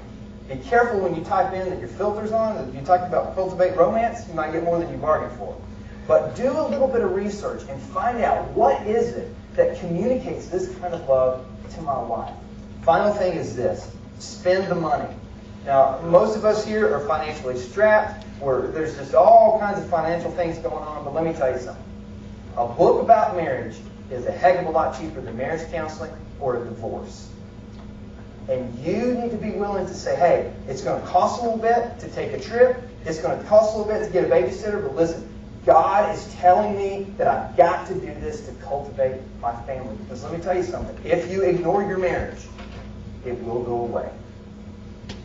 Be careful when you type in that your filter's on, that you talk about cultivate romance, you might get more than you bargained for. But do a little bit of research and find out what is it that communicates this kind of love to my wife. Final thing is this: spend the money. Now, most of us here are financially strapped. There's just all kinds of financial things going on, but let me tell you something. A book about marriage is a heck of a lot cheaper than marriage counseling or a divorce. And you need to be willing to say, hey, it's going to cost a little bit to take a trip. It's going to cost a little bit to get a babysitter. But listen, God is telling me that I've got to do this to cultivate my family. Because let me tell you something. If you ignore your marriage, it will go away.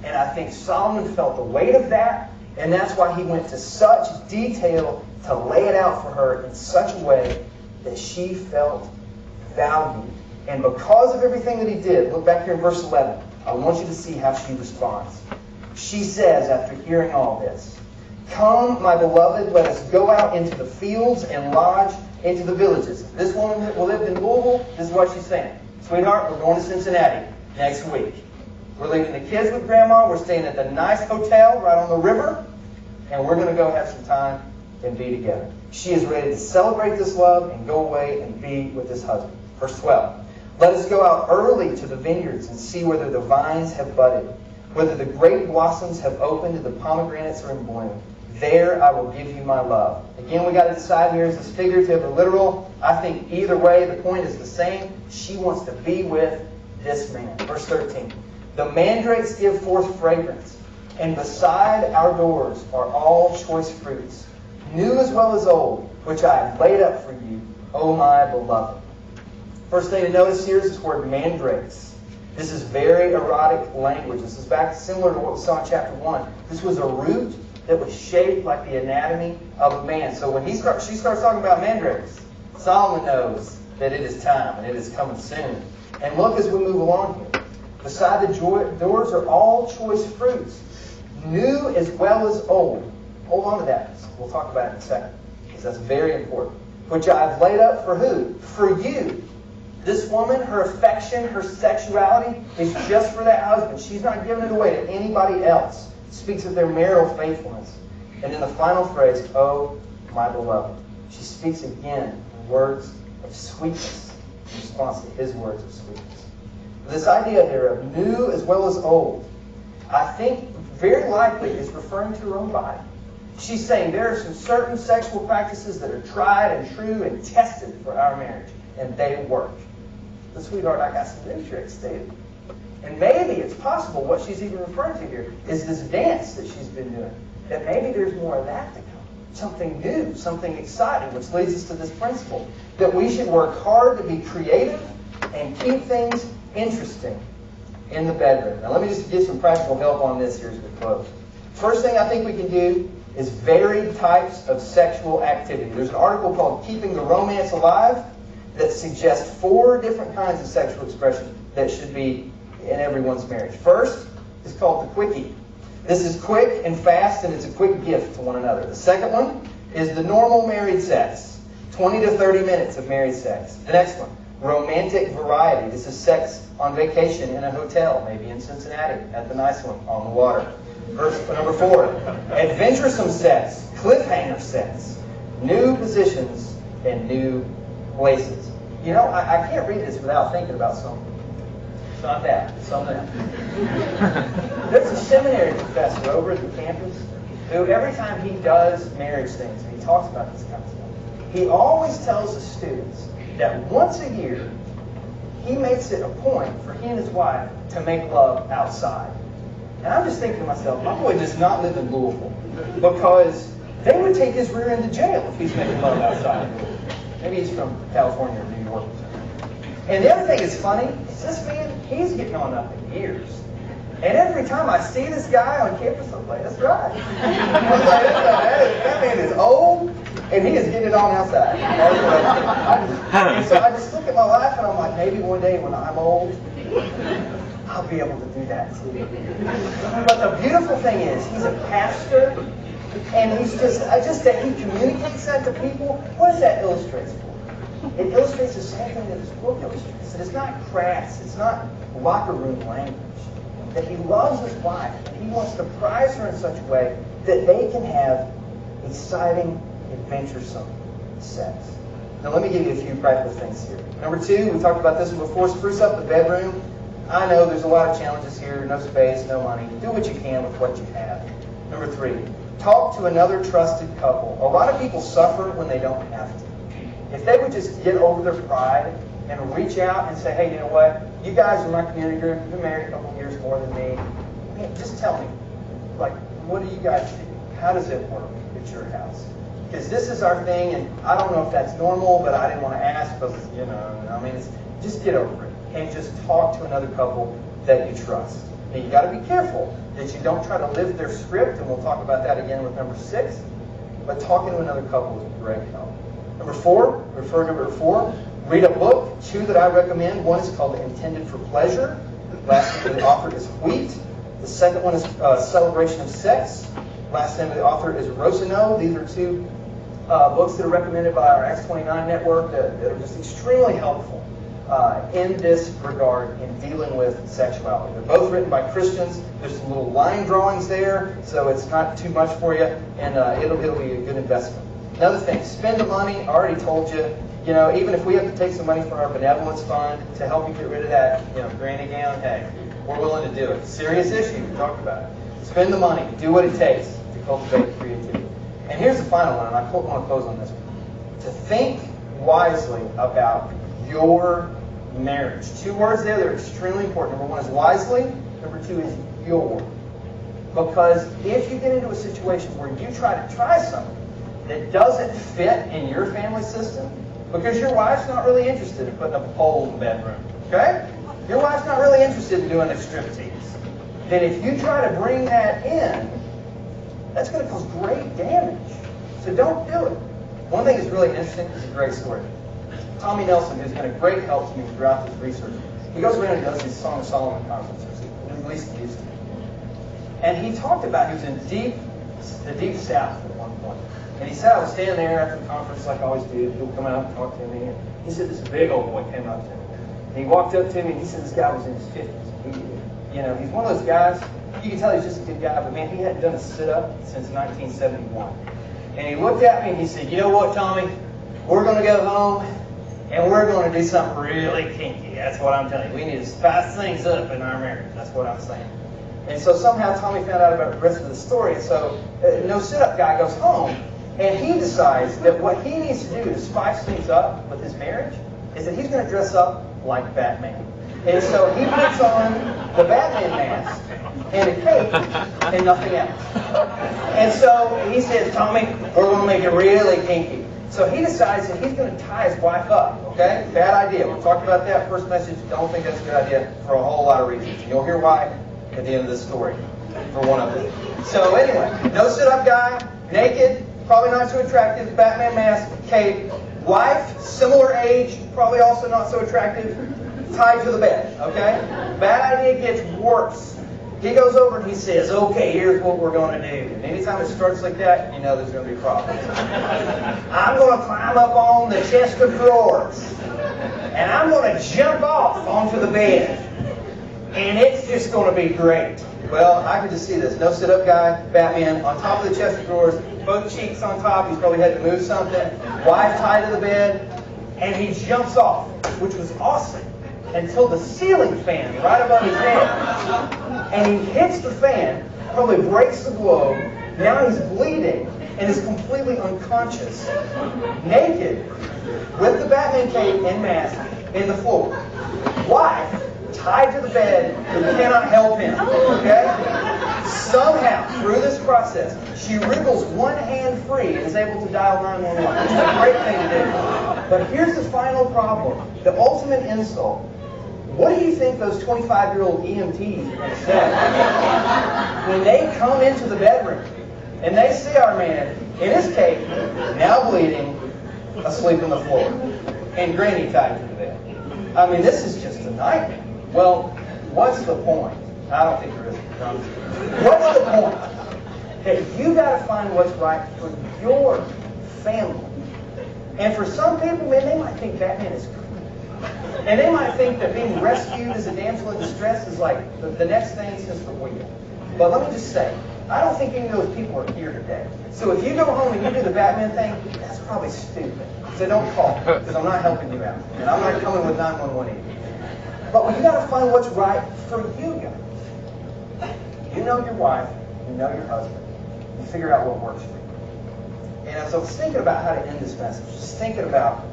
And I think Solomon felt the weight of that. And that's why he went to such detail to lay it out for her in such a way that she felt valued. And because of everything that he did, look back here in verse 11. I want you to see how she responds. She says, after hearing all this, "Come, my beloved, let us go out into the fields and lodge into the villages." This woman that lived in Louisville, this is what she's saying. "Sweetheart, we're going to Cincinnati next week. We're leaving the kids with Grandma. We're staying at the nice hotel right on the river. And we're going to go have some time and be together." She is ready to celebrate this love and go away and be with this husband. Verse 12. "Let us go out early to the vineyards and see whether the vines have budded, whether the grape blossoms have opened and the pomegranates are in bloom. There I will give you my love." Again, we got to decide here, is this figurative or literal? I think either way, the point is the same. She wants to be with this man. Verse 13. "The mandrakes give forth fragrance, and beside our doors are all choice fruits, new as well as old, which I have laid up for you, O my beloved." First thing to notice here is this word mandrakes. This is very erotic language. This is back similar to what we saw in chapter 1. This was a root that was shaped like the anatomy of a man. So when she starts talking about mandrakes, Solomon knows that it is time and it is coming soon. And look as we move along here. Beside the doors are all choice fruits, new as well as old. Hold on to that. We'll talk about it in a second, because that's very important. "Which I have laid up for who? For you." This woman, her affection, her sexuality is just for that husband. She's not giving it away to anybody else. It speaks of their marital faithfulness. And in the final phrase, "Oh, my beloved," she speaks again in words of sweetness in response to his words of sweetness. This idea here of new as well as old, I think very likely is referring to her own body. She's saying there are some certain sexual practices that are tried and true and tested for our marriage, and they work. But sweetheart, I got some new tricks, Dave. And maybe it's possible what she's even referring to here is this dance that she's been doing. That maybe there's more of that to come. Something new, something exciting, which leads us to this principle. That we should work hard to be creative and keep things interesting in the bedroom. Now let me just give some practical help on this here as we close. First thing I think we can do is varied types of sexual activity. There's an article called "Keeping the Romance Alive" that suggests 4 different kinds of sexual expression that should be in everyone's marriage. First is called the quickie. This is quick and fast, and it's a quick gift to one another. The second one is the normal married sex. 20 to 30 minutes of married sex. The next one, romantic variety. This is sex on vacation in a hotel, maybe in Cincinnati, at the nice one on the water. Verse number 4, adventuresome sex, cliffhanger sex, new positions and new places. You know, I can't read this without thinking about something. It's not that. It's something else. There's a seminary professor over at the campus who every time he does marriage things, and he talks about this kind of stuff, he always tells the students that once a year, he makes it a point for he and his wife to make love outside. And I'm just thinking to myself, my boy does not live in Louisville, because they would take his rear end to jail if he's making love outside. Maybe he's from California or New York or something. And the other thing that's funny is this man, he's getting on up in years. And every time I see this guy on campus, I'm like, that's right. I'm like, that man is old, and he is getting it on outside. And so I just look at my life, and I'm like, maybe one day when I'm old, I'll be able to do that too. But the beautiful thing is, he's a pastor, and he's just that he communicates that to people. What does that illustrate for? It illustrates the same thing that his book illustrates. That it's not crass, it's not locker room language. That he loves his wife, and he wants to prize her in such a way that they can have exciting, adventuresome sex. Now let me give you a few practical things here. Number 2, we talked about this one before, spruce up the bedroom. I know there's a lot of challenges here, no space, no money. Do what you can with what you have. Number 3, talk to another trusted couple. A lot of people suffer when they don't have to. If they would just get over their pride and reach out and say, hey, you know what? You guys are my community group. You've been married a couple years more than me. Just tell me, like, what do you guys do? How does it work at your house? Because this is our thing, and I don't know if that's normal, but I didn't want to ask because, just get over it. And just talk to another couple that you trust. And you got to be careful that you don't try to live their script, and we'll talk about that again with number 6. But talking to another couple is great help. Number 4, refer to number 4. Read a book. 2 that I recommend. One is called Intended for Pleasure. The last name of the author is Wheat. The second one is Celebration of Sex. Last name of the author is Rosano. These are 2 books that are recommended by our X29 network that are just extremely helpful in this regard in dealing with sexuality. They're both written by Christians. There's some little line drawings there, so it's not too much for you, and it'll be a good investment. Another thing, spend the money. I already told you. You know, even if we have to take some money from our benevolence fund to help you get rid of that, granny gown, hey, we're willing to do it. Serious issue, we talked about it. Spend the money. Do what it takes to cultivate creativity. And here's the final one, and I want to close on this one. To think wisely about your marriage. 2 words there that are extremely important. Number 1 is wisely. Number 2 is your. Because if you get into a situation where you try something that doesn't fit in your family system, because your wife's not really interested in putting up a pole in the bedroom, okay? Your wife's not really interested in doing a striptease. Then if you try to bring that in, that's going to cause great damage. So don't do it. One thing that's really interesting is a great story. Tommy Nelson, who's been a great help to me throughout this research, he goes around and does these Song of Solomon conferences, at least he used to. And he talked about, he was in the deep south at one point. And he said, I was standing there after the conference like I always do. People come out and talk to me. And he said, this big old boy came up to me. And he walked up to me and he said, this guy was in his 50s. He's one of those guys, you can tell he's just a good guy, but man, he hadn't done a sit-up since 1971. And he looked at me and he said, you know what, Tommy? We're going to go home and we're going to do something really kinky. That's what I'm telling you. We need to spice things up in our marriage. That's what I'm saying. And so somehow Tommy found out about the rest of the story. And so no sit-up guy goes home. And he decides that what he needs to do to spice things up with his marriage is that he's going to dress up like Batman. And so he puts on the Batman mask and a cape and nothing else. And so he says, Tommy, we're going to make it really kinky. So he decides that he's going to tie his wife up, okay? Bad idea. We'll talk about that first message. Don't think that's a good idea for a whole lot of reasons. You'll hear why at the end of this story for one of them. So anyway, no sit-up guy, naked, probably not too attractive, Batman mask, cape, wife, similar age, probably also not so attractive, tied to the bed, okay? Bad idea gets worse. He goes over and he says, okay, here's what we're going to do. And anytime it starts like that, you know there's going to be problems. I'm going to climb up on the chest of drawers. And I'm going to jump off onto the bed. And it's just going to be great. Well, I can just see this. No sit-up guy, Batman, on top of the chest of drawers, both cheeks on top. He's probably had to move something. Wife tied to the bed. And he jumps off, which was awesome, until the ceiling fan right above his head. And he hits the fan, probably breaks the globe. Now he's bleeding and is completely unconscious, naked, with the Batman cape and mask in the floor. Wife tied to the bed who cannot help him. Okay? Somehow, through this process, she wriggles one hand free and is able to dial 911. It's a great thing to do. But here's the final problem, the ultimate insult. What do you think those 25-year-old EMTs said when they come into the bedroom and they see our man in his cape, now bleeding, asleep on the floor, and Granny tied to the bed? I mean, this is just a nightmare. Well, what's the point? I don't think there is. What's the point? That you got to find what's right for your family. And for some people, man, they might think Batman is cool. And they might think that being rescued as a damsel in distress is like the next thing since the wheel. But let me just say, I don't think any of those people are here today. So if you go home and you do the Batman thing, that's probably stupid. So don't call, because I'm not helping you out. And I'm not coming with 911 either. But you got to find what's right for you guys. You know your wife, you know your husband. You figure out what works for you. And as I was thinking about how to end this message, just thinking about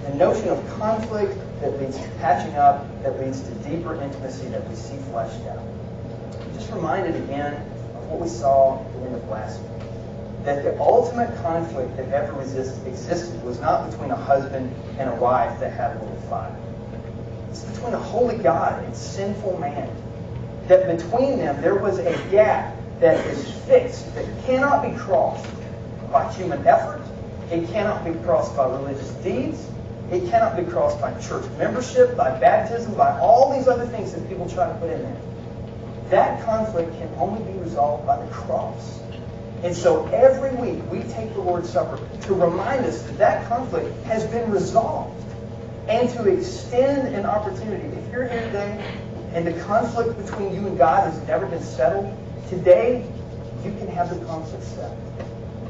the notion of conflict that leads to patching up, that leads to deeper intimacy that we see fleshed out. Just reminded again of what we saw at the end of last week. That the ultimate conflict that ever existed was not between a husband and a wife that had a little fight. It's between a holy God and sinful man. That between them there was a gap that is fixed, that cannot be crossed by human effort. It cannot be crossed by religious deeds. It cannot be crossed by church membership, by baptism, by all these other things that people try to put in there. That conflict can only be resolved by the cross. And so every week we take the Lord's Supper to remind us that that conflict has been resolved. And to extend an opportunity. If you're here today and the conflict between you and God has never been settled, today you can have the conflict settled.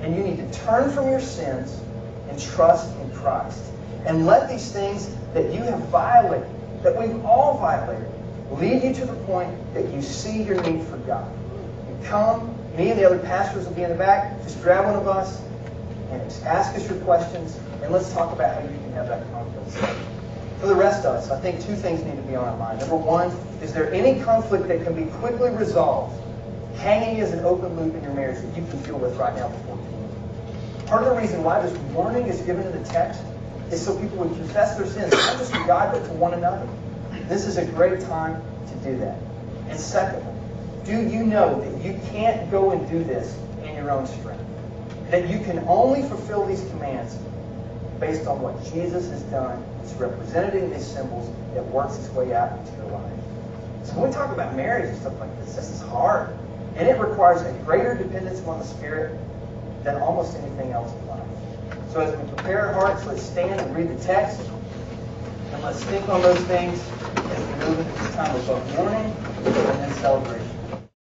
And you need to turn from your sins and trust in Christ. And let these things that you have violated, that we've all violated, lead you to the point that you see your need for God. You come, me and the other pastors will be in the back, just grab one of us and ask us your questions, and let's talk about how you can have that conflict settled. For the rest of us, I think two things need to be on our mind. Number one, is there any conflict that can be quickly resolved, hanging as an open loop in your marriage that you can deal with right now before communion? Part of the reason why this warning is given in the text is so people would confess their sins, not just to God, but to one another. This is a great time to do that. And secondly, do you know that you can't go and do this in your own strength? That you can only fulfill these commands based on what Jesus has done. It's represented in these symbols that works its way out into your life. So when we talk about marriage and stuff like this is hard. And it requires a greater dependence on the Spirit than almost anything else in life. So as we prepare our hearts, let's stand and read the text. And let's think on those things as we move into this time of both mourning and then celebration.